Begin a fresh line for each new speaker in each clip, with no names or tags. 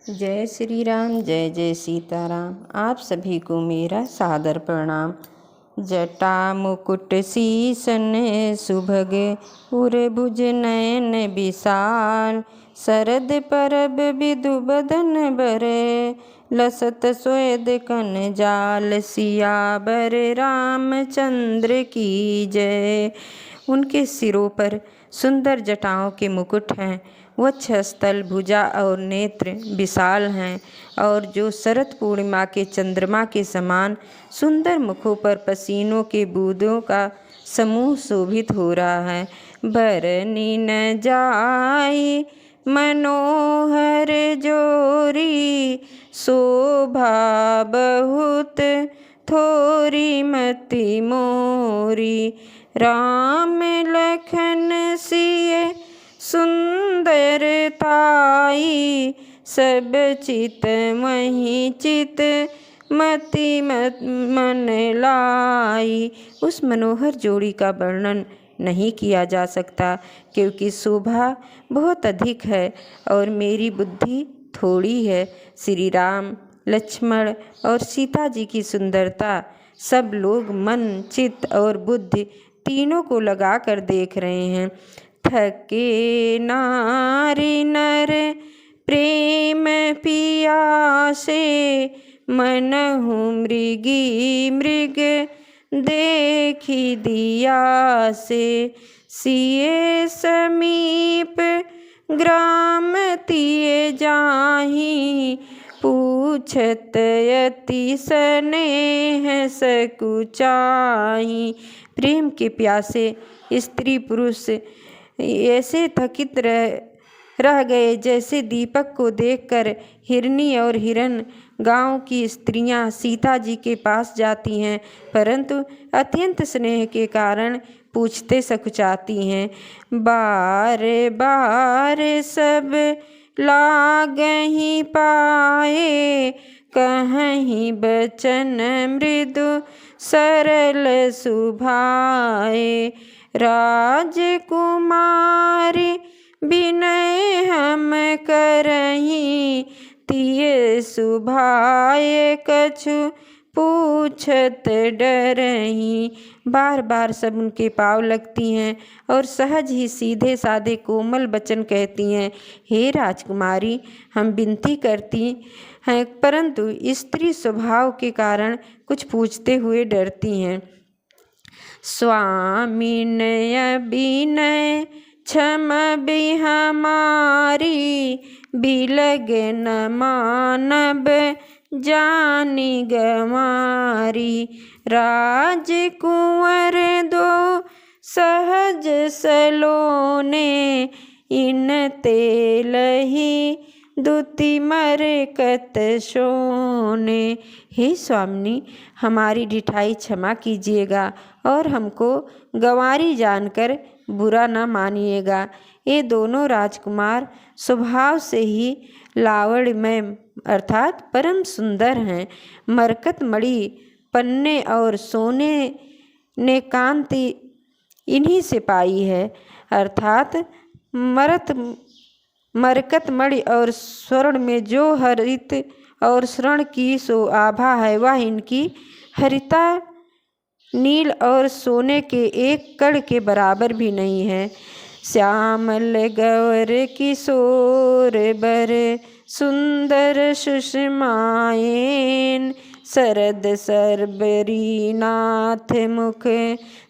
जय श्री राम, जय जय सीताराम। आप सभी को मेरा सादर प्रणाम। जटा मुकुट सीसन सुभग उरभुज नयन विशाल, शरद परब विधु बदन बरे, लसत स्वेद कन जाल, सियावर रामचंद्र की जय। उनके सिरों पर सुंदर जटाओं के मुकुट हैं, वक्षस्थल, भुजा और नेत्र विशाल हैं, और जो शरद पूर्णिमा के चंद्रमा के समान सुंदर मुखों पर पसीनों के बूंदों का समूह शोभित हो रहा है। बरनी न जाई मनोहर जोरी, शोभा बहुत थोरी मति मोरी, राम लखन सिय सुंदर ताई, सब चित मही चित मति मन लाई। उस मनोहर जोड़ी का वर्णन नहीं किया जा सकता, क्योंकि शोभा बहुत अधिक है और मेरी बुद्धि थोड़ी है। श्री राम, लक्ष्मण और सीता जी की सुंदरता सब लोग मन, चित्त और बुद्धि तीनों को लगा कर देख रहे हैं। थके नारी नर प्रेम पियासे, मनहु मृगी मृग देखी दिया से, सिए समीप ग्राम तिए जाही, पूछत यति स्नेह सकुचाही। प्रेम के प्यासे स्त्री पुरुष ऐसे थकित रह गए जैसे दीपक को देखकर हिरनी और हिरन गांव की स्त्रियां सीता जी के पास जाती हैं, परंतु अत्यंत स्नेह के कारण पूछते सकुचाती हैं। बार बार सब लागहि पाए, कहीं बचन मृदु सरल सुभाए, राजकुमारी विनय हम करहीं, तिये सुभाए कछु पूछत डरहीं। बार बार सब उनके पाँव लगती हैं और सहज ही सीधे साधे कोमल वचन कहती हैं। हे राजकुमारी, हम विनती करती हैं, परंतु स्त्री स्वभाव के कारण कुछ पूछते हुए डरती हैं। स्वामिनय विनय क्षम भी हमारी, बिलग न मानब जानी गमारी, राजकुंवर दो सहज सलोने, इन तेलही दुति मरकत सोने। हे स्वामिनी, हमारी ढिठाई क्षमा कीजिएगा और हमको गंवारी जानकर बुरा न मानिएगा। ये दोनों राजकुमार स्वभाव से ही लावण्यमय अर्थात परम सुंदर हैं। मरकत मणि, पन्ने और सोने ने कांति इन्हीं से पाई है, अर्थात मरकत मणि और स्वर्ण में जो हरित और स्वर्ण की सो आभा है, वह इनकी हरिता नील और सोने के एक कण के बराबर भी नहीं है। श्यामल गौर किशोर बर, सुंदर सुषमायेन, शरद सरबरी नाथ मुख,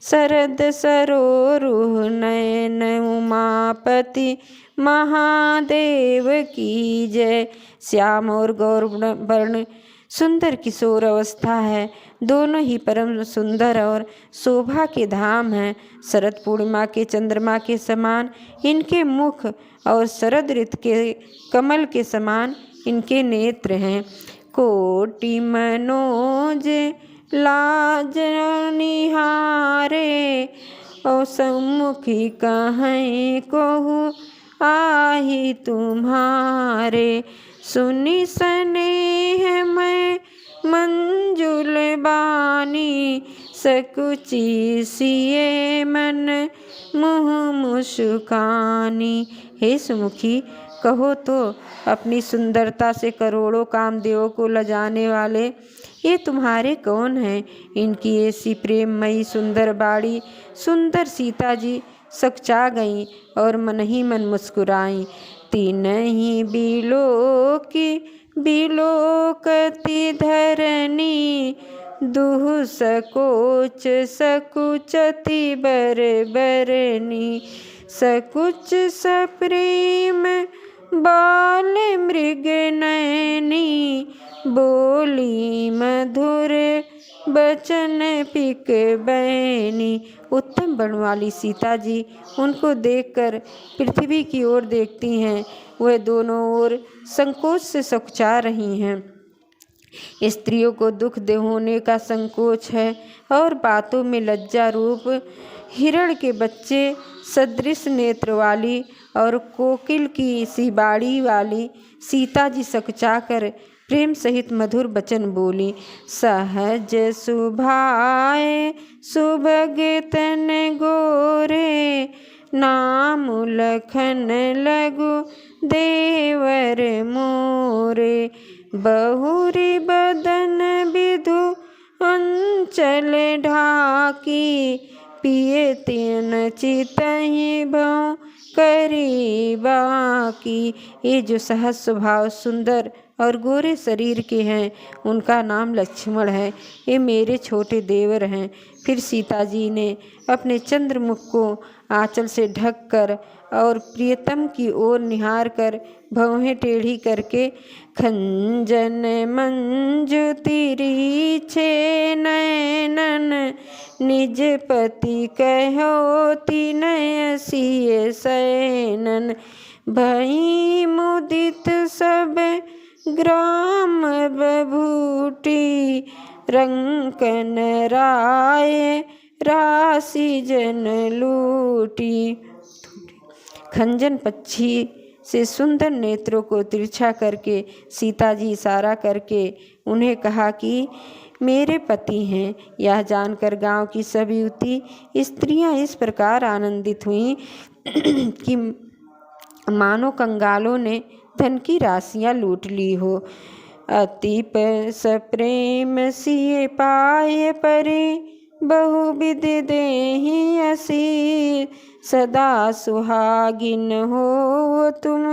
शरद सरोरुह नयन, उमापति महादेव की जय। श्याम और गौर वर्ण सुंदर किशोर अवस्था है, दोनों ही परम सुंदर और शोभा के धाम हैं। शरद पूर्णिमा के चंद्रमा के समान इनके मुख और शरद ऋतु के कमल के समान इनके नेत्र हैं। कोटि मनोज लाज निहारे, और सम्मुखी कहीं कहूँ आही तुम्हारे, सुनि स्नेह मैं मंजुल बानी, सकुची सिए मन मुँह मुस्कानी। हे सुमुखी, कहो तो अपनी सुंदरता से करोड़ों कामदेवों को लजाने वाले ये तुम्हारे कौन हैं? इनकी ऐसी प्रेममयी सुंदर बाड़ी सुंदर सीता जी सकचा गईं और मन ही मन मुस्कुराईं। तीन ही बिलोकति धरनी दुह सकोच सकुचति बरबरनी सकुच सप्रेम बाल मृग नयनी बोली मधुर बचन पिक बैनी। उत्तम बन वाली सीता जी उनको देखकर पृथ्वी की ओर देखती हैं। वह दोनों ओर संकोच से सकुचा रही हैं। स्त्रियों को दुख दे होने का संकोच है और बातों में लज्जा रूप हिरण के बच्चे सदृश नेत्र वाली और कोकिल की सी बाड़ी वाली सीता जी सकचाकर प्रेम सहित मधुर वचन बोली। सहज सुभाए सुभग तन गोरे नाम लखन लघु देवर मोरे बहुरी बदन विधु अंचल ढाकी पिए तेन चितहि भौ करी बाकी। ये जो सहज स्वभाव सुंदर और गोरे शरीर के हैं उनका नाम लक्ष्मण है। ये मेरे छोटे देवर हैं। फिर सीता जी ने अपने चंद्रमुख को आंचल से ढककर और प्रियतम की ओर निहार कर भौहें टेढ़ी करके खंजन मंजु तिरछे नयनन निज पति कहो तिनय सिय शयनन भई मुदित सब ग्राम बभूटी रंकन राय राशि जन लूटी। खंजन पक्षी से सुंदर नेत्रों को तिरछा करके सीता जी इशारा करके उन्हें कहा कि मेरे पति हैं। यह जानकर गांव की सभी युवती स्त्रियां इस प्रकार आनंदित हुईं कि मानो कंगालों ने धन की राशियां लूट ली हो। अति सप्रेम सिए पाए परे बहुविध देहि असीर सदा सुहागिन हो तुम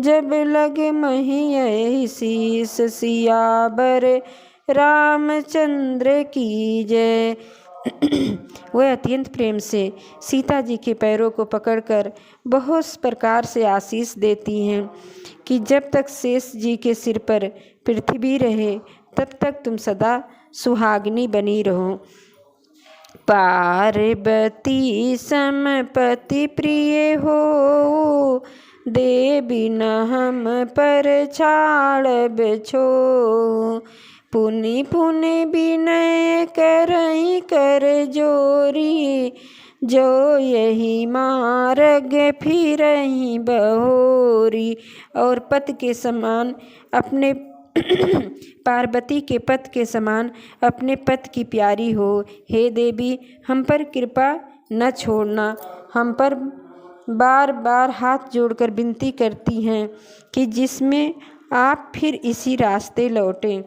जब लग मही शीस सियावर रामचंद्र की जय। वह अत्यंत प्रेम से सीता जी के पैरों को पकड़कर बहुत प्रकार से आशीष देती हैं कि जब तक शेष जी के सिर पर पृथ्वी रहे तब तक तुम सदा सुहागिनी बनी रहो। पार्वती समपति प्रिय हो देवी न हम पर छाड़ब छो पुनि पुनि विनय करई कर जोरी जो यही मार्ग फिरही बहोरी। और पत के समान अपने पार्वती के पत के समान अपने पत की प्यारी हो। हे देवी हम पर कृपा न छोड़ना। हम पर बार बार हाथ जोड़कर विनती करती हैं कि जिसमें आप फिर इसी रास्ते लौटें।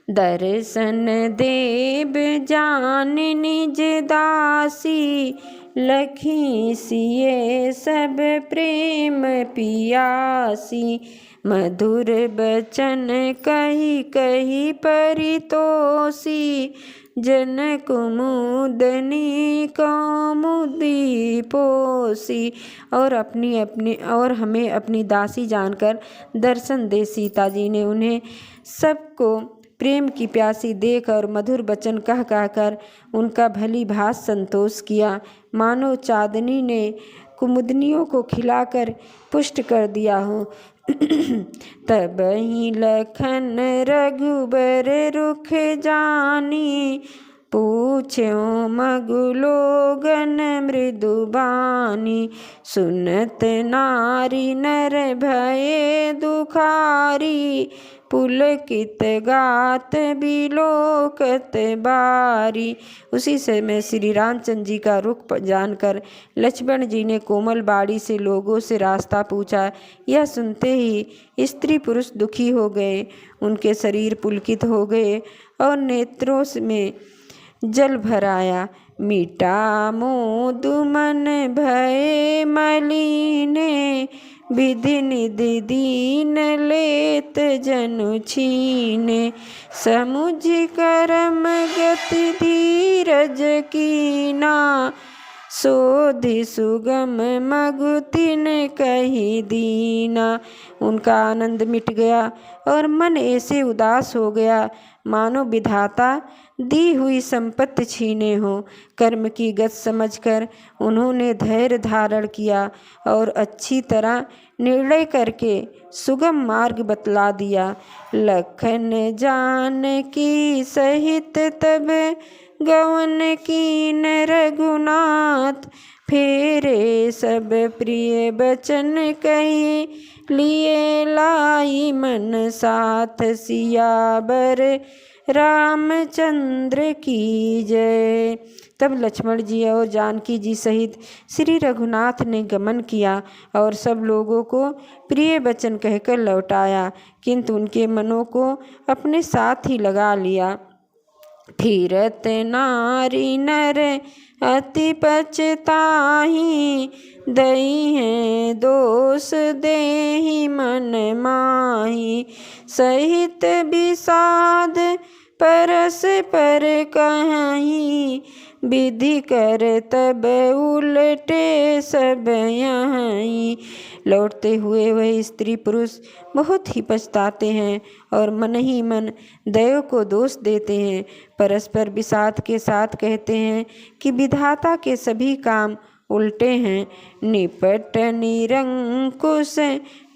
दर्शन देव जान निज दासी लखी सिए सब प्रेम पियासी मधुर बचन कही कही परितोषी जन कुमुदनी कौमुदी पोसी। और हमें अपनी दासी जानकर दर्शन दे। सीता जी ने उन्हें सबको प्रेम की प्यासी देख और मधुर वचन कह कहकर उनका भली भांति संतोष किया। मानो चांदनी ने कुमुदनियों को खिलाकर पुष्ट कर दिया हो। तब ही लखन रघुबर रुख जानी पूछ्यो मगुलोगन मृदुबानी सुनत नारी नर भये दुखारी पुलकित गात बिलोकत बारी। उसी समय श्री रामचंद्र जी का रुख जानकर लक्ष्मण जी ने कोमल बाड़ी से लोगों से रास्ता पूछा। यह सुनते ही स्त्री पुरुष दुखी हो गए, उनके शरीर पुलकित हो गए और नेत्रों में जल भर आया। मीठा मोदु मन भय मलिने, विधि निधि दीन लेत जनु छीने। समुझ करम गति धीरज कीना, सोधि सुगम मगुतिन कही दीना। उनका आनंद मिट गया और मन ऐसे उदास हो गया मानो विधाता दी हुई संपत्ति छीने हो। कर्म की गत समझकर उन्होंने धैर्य धारण किया और अच्छी तरह निर्णय करके सुगम मार्ग बतला दिया। लखन जानकी सहित तब गवन कीन रघुनाथ, फेरे सब प्रिय बचन कही लिए लाई मन साथ। सियावर रामचंद्र की जय। तब लक्ष्मण जी और जानकी जी सहित श्री रघुनाथ ने गमन किया और सब लोगों को प्रिय वचन कहकर लौटाया, किंतु उनके मनों को अपने साथ ही लगा लिया। फिरत नारी नर अति पछताही, दई है दोष देहि मन माही। सहित विषाद परस पर कहीं, विधि कर तब उलटे सब यहीं। लौटते हुए वह स्त्री पुरुष बहुत ही पछताते हैं और मन ही मन दैव को दोष देते हैं। परस्पर विषाद के साथ कहते हैं कि विधाता के सभी काम उल्टे हैं। निपट निरंकुश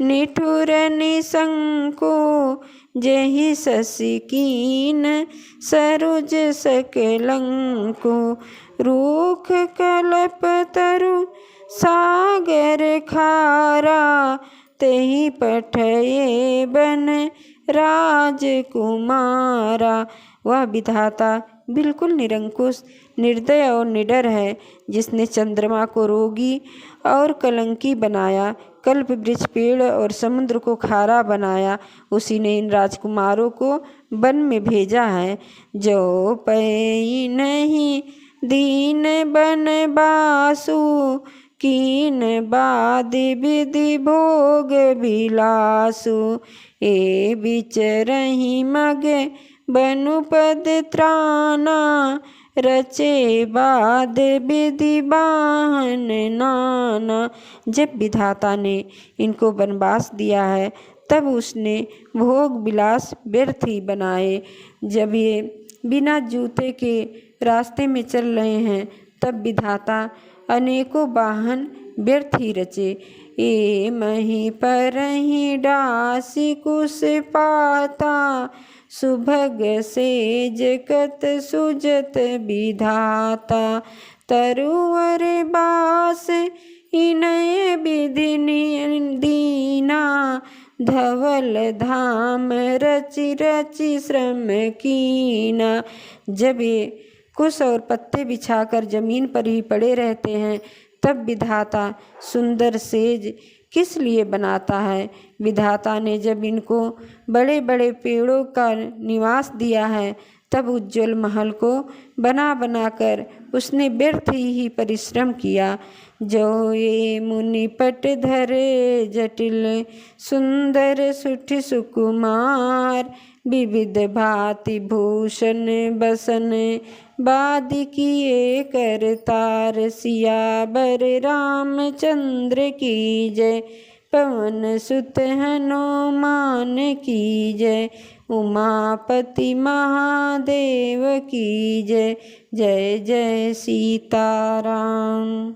निठुर निशंको, जेहि शशि कीन सरोज सकलंको। रूख कल्प तरु सागर खारा, तेहि पठये बन राजकुमारा। वह विधाता बिल्कुल निरंकुश, निर्दय और निडर है, जिसने चंद्रमा को रोगी और कलंकी बनाया, कल्प वृक्ष पेड़ और समुद्र को खारा बनाया। उसी ने इन राजकुमारों को वन में भेजा है। जो पै नहीं दीन बन बासु, कीन बादि विधि भोग विलासु। ए बिचरहि मग बनुपद त्राना, रचे बाद विधि बाहन नाना। जब विधाता ने इनको वनवास दिया है तब उसने भोग विलास व्यर्थ ही बनाए। जब ये बिना जूते के रास्ते में चल रहे हैं तब विधाता अनेकों वाहन व्यर्थ ही रचे। ए मही परहि डासी कुश पाता, सुभग सेज कत सुजत विधाता। तरुवर बास इनय विधि दीना, धवल धाम रचि रचि श्रम कीना। जब ये कुश और पत्ते बिछाकर जमीन पर ही पड़े रहते हैं तब विधाता सुंदर सेज किस लिए बनाता है। विधाता ने जब इनको बड़े बड़े पेड़ों का निवास दिया है तब उज्ज्वल महल को बना बनाकर उसने व्यर्थ ही परिश्रम किया। जो ये मुनि पट धरे जटिल, सुंदर सुठ सुकुमार। विविध भांति भूषण बसन, बादि किए करतार। सियावर रामचंद्र की जय, पवन सुत हनुमान की जय। उमापति महादेव की जय। जय जय सीताराम।